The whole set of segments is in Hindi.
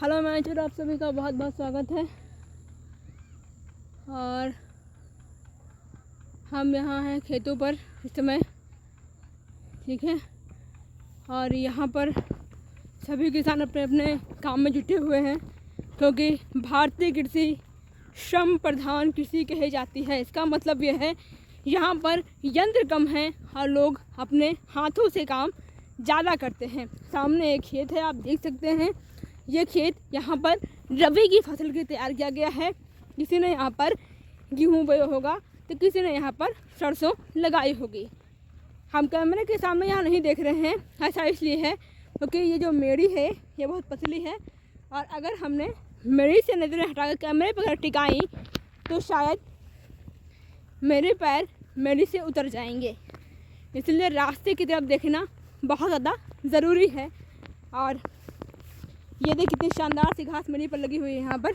हेलो मैनेजर, आप सभी का बहुत बहुत स्वागत है। और हम यहाँ हैं खेतों पर इस समय, ठीक है। और यहाँ पर सभी किसान अपने अपने काम में जुटे हुए हैं, क्योंकि भारतीय कृषि श्रम प्रधान कृषि कही जाती है। इसका मतलब यह है यहाँ पर यंत्र कम हैं और लोग अपने हाथों से काम ज़्यादा करते हैं। सामने एक खेत है, आप देख सकते हैं। ये खेत यहाँ पर रबी की फसल के तैयार किया गया है। किसी ने यहाँ पर गेहूँ बोया होगा तो किसी ने यहाँ पर सरसों लगाई होगी। हम कैमरे के सामने यहाँ नहीं देख रहे हैं, ऐसा इसलिए है क्योंकि ये जो मेड़ी है ये बहुत पतली है, और अगर हमने मेड़ी से नज़रें हटाकर कैमरे पर टिकाई तो शायद मेरे पैर मेड़ी से उतर जाएंगे। इसलिए रास्ते की तरफ देखना बहुत ज़्यादा ज़रूरी है। और ये देख कितनी शानदार सी घास मेड़ी पर लगी हुई है यहाँ पर।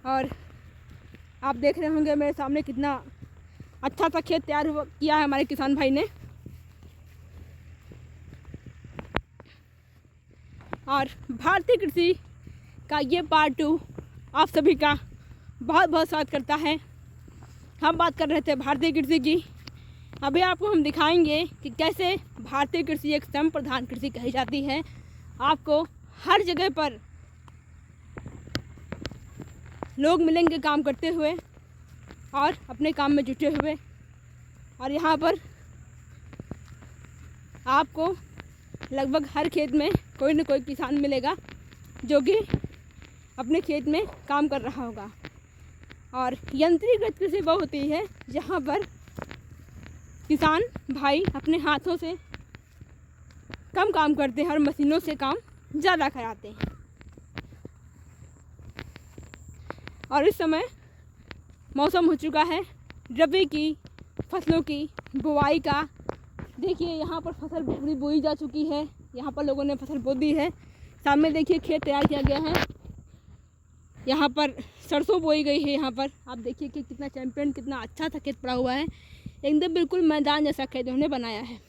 और आप देख रहे होंगे मेरे सामने कितना अच्छा सा खेत तैयार किया है हमारे किसान भाई ने। और भारतीय कृषि का ये पार्ट 2 आप सभी का बहुत बहुत स्वागत करता है। हम बात कर रहे थे भारतीय कृषि की। अभी आपको हम दिखाएंगे कि कैसे भारतीय कृषि एक श्रम प्रधान कृषि कही जाती है। आपको हर जगह पर लोग मिलेंगे काम करते हुए और अपने काम में जुटे हुए। और यहाँ पर आपको लगभग हर खेत में कोई न कोई किसान मिलेगा जो कि अपने खेत में काम कर रहा होगा। और यंत्रीकृत कृषि वो होती है जहाँ पर किसान भाई अपने हाथों से कम काम करते हैं और मशीनों से काम ज़्यादा कराते हैं। और इस समय मौसम हो चुका है रबी की फसलों की बुआई का। देखिए यहाँ पर फसल पूरी बोई जा चुकी है। यहाँ पर लोगों ने फसल बो दी है। सामने देखिए खेत तैयार किया गया है। यहाँ पर सरसों बोई गई है। यहाँ पर आप देखिए कि कितना चैम्पियन, कितना अच्छा सा खेत पड़ा हुआ है। एकदम बिल्कुल मैदान जैसा खेत उन्होंने बनाया है।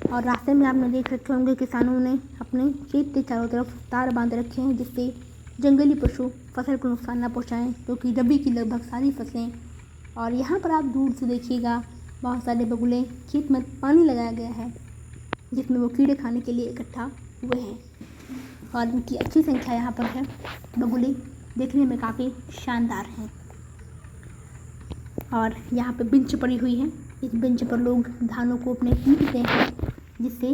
और रास्ते में आपने देख रखे होंगे किसानों ने अपने खेत के चारों तरफ तार बांध रखे हैं, जिससे जंगली पशु फसल को नुकसान ना पहुंचाएं, क्योंकि रबी की लगभग सारी फसलें। और यहाँ पर आप दूर से देखिएगा बहुत सारे बगुले, खेत में पानी लगाया गया है जिसमें वो कीड़े खाने के लिए इकट्ठा हुए हैं। और उनकी अच्छी संख्या यहाँ पर है। बगुले देखने में काफ़ी शानदार हैं। और यहाँ पे बेंच पड़ी हुई है। इस बेंच पर लोग धानों को अपने पीटते हैं, जिससे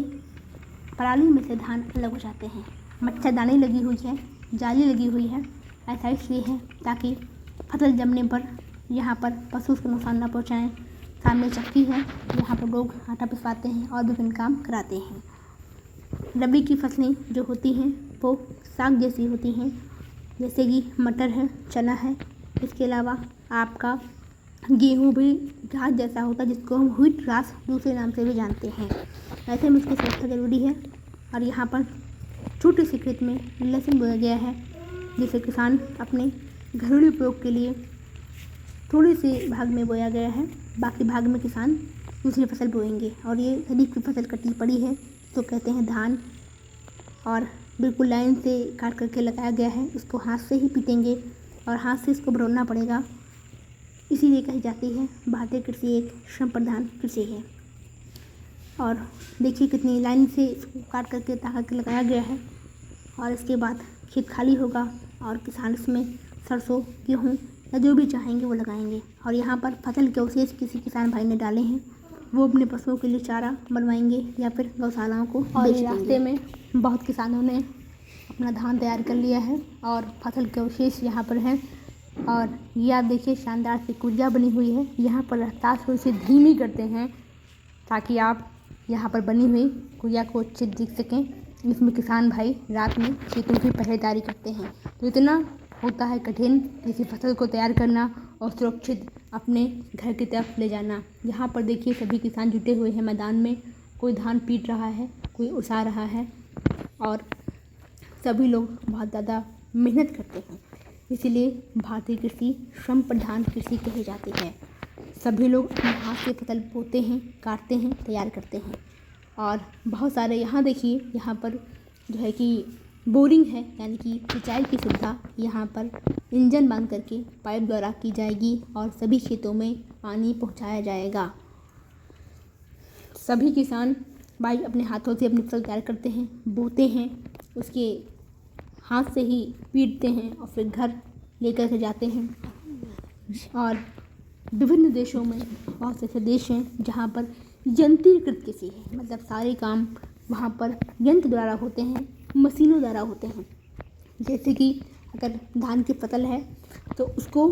पराली में से धान अलग हो जाते हैं। मच्छरदानी लगी हुई है, जाली लगी हुई है। ऐसा इसलिए है ताकि फसल जमने पर यहाँ पर पशु उसको नुकसान ना पहुँचाएँ। सामने चक्की है, यहाँ पर लोग आटा पिसवाते हैं और विभिन्न काम कराते हैं। रबी की फसलें जो होती हैं वो साग जैसी होती हैं, जैसे कि मटर है, चना है। इसके अलावा आपका गेहूँ भी घास जैसा होता है, जिसको हम व्हीट ग्रास दूसरे नाम से भी जानते हैं। ऐसे में इसकी सुरक्षा ज़रूरी है। और यहाँ पर छोटे से खेत में लहसुन बोया गया है, जिसे किसान अपने घरेलू उपयोग के लिए थोड़े से भाग में बोया गया है। बाकी भाग में किसान दूसरी फसल बोएंगे। और ये खरीफ की फसल कटी पड़ी है तो कहते हैं धान, और बिल्कुल लाइन से काट करके लगाया गया है। इसको हाथ से ही पीटेंगे और हाथ से इसको भरौना पड़ेगा। इसीलिए कही जाती है भारतीय कृषि एक श्रम प्रधान कृषि है। और देखिए कितनी लाइन से इसको काट करके ताका के लगाया गया है। और इसके बाद खेत खाली होगा और किसान इसमें सरसों, गेहूँ या जो भी चाहेंगे वो लगाएंगे। और यहाँ पर फसल के अवशेष किसी किसान भाई ने डाले हैं, वो अपने पशुओं के लिए चारा बनवाएंगे या फिर गौशालाओं को बेच देंगे। रास्ते में बहुत किसानों ने अपना धान तैयार कर लिया है और फसल के अवशेष यहाँ पर हैं। और ये आप देखिए शानदार सी कुटिया बनी हुई है। यहाँ पर रफ्तार थोड़ी सी धीमी करते हैं ताकि आप यहाँ पर बनी हुई कुटिया को अच्छे देख सकें। इसमें किसान भाई रात में खेतों की पहरेदारी करते हैं। तो इतना होता है कठिन किसी फसल को तैयार करना और सुरक्षित अपने घर की तरफ ले जाना। यहाँ पर देखिए सभी किसान जुटे हुए हैं मैदान में। कोई धान पीट रहा है, कोई उसा रहा है, और सभी लोग बहुत ज़्यादा मेहनत करते हैं। इसीलिए भारतीय कृषि श्रम प्रधान कृषि कही जाती है। सभी लोग अपने हाथ से फसल बोते हैं, काटते हैं, तैयार करते हैं। और बहुत सारे यहाँ देखिए, यहाँ पर जो है कि बोरिंग है, यानी कि सिंचाई की सुविधा यहाँ पर इंजन बांध करके पाइप द्वारा की जाएगी और सभी खेतों में पानी पहुँचाया जाएगा। सभी किसान भाई अपने हाथों से अपनी फसल तैयार करते हैं, बोते हैं, उसके हाथ से ही पीटते हैं और फिर घर लेकर के जाते हैं। और विभिन्न देशों में बहुत से ऐसे देश हैं जहाँ पर यंत्रीकृत कृषि है, मतलब सारे काम वहाँ पर यंत्र द्वारा होते हैं, मशीनों द्वारा होते हैं। जैसे कि अगर धान की फसल है तो उसको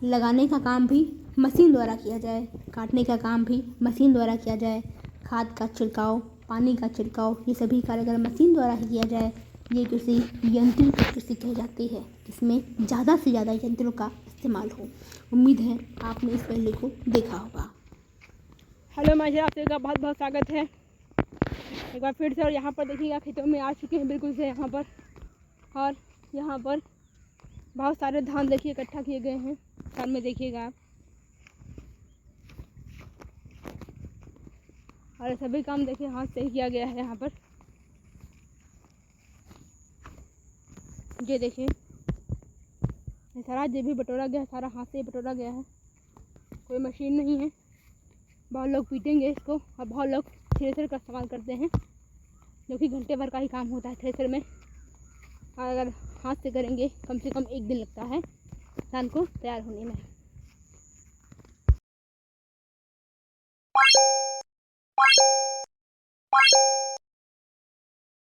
लगाने का काम भी मशीन द्वारा किया जाए, काटने का काम भी मशीन द्वारा किया जाए, खाद का छिड़काव, पानी का छिड़काव, ये सभी कार्य अगर मशीन द्वारा ही किया जाए, ये कृषि यंत्रीकृत कृषि कही जाती है, जिसमें ज़्यादा से ज़्यादा यंत्रों का इस्तेमाल हो। उम्मीद है आपने इस पहले को देखा होगा। हेलो माशे, आप सबका बहुत बहुत स्वागत है एक बार फिर से। और यहाँ पर देखिएगा खेतों में आ चुके हैं बिल्कुल से यहाँ पर, और यहाँ पर बहुत सारे धान देखिए इकट्ठा किए गए हैं। सामने देखिएगा आप, और सभी काम देखिए हाथ से ही किया गया है यहाँ पर। ये देखिए, ये सारा जो भी बटोरा गया, सारा हाथ से ही बटोरा गया है, कोई मशीन नहीं है। बहुत लोग पीटेंगे इसको और बहुत लोग थ्रेसर का इस्तेमाल करते हैं, जो कि घंटे भर का ही काम होता है थ्रेसर में। और अगर हाथ से करेंगे कम से कम 1 दिन लगता है धान को तैयार होने में।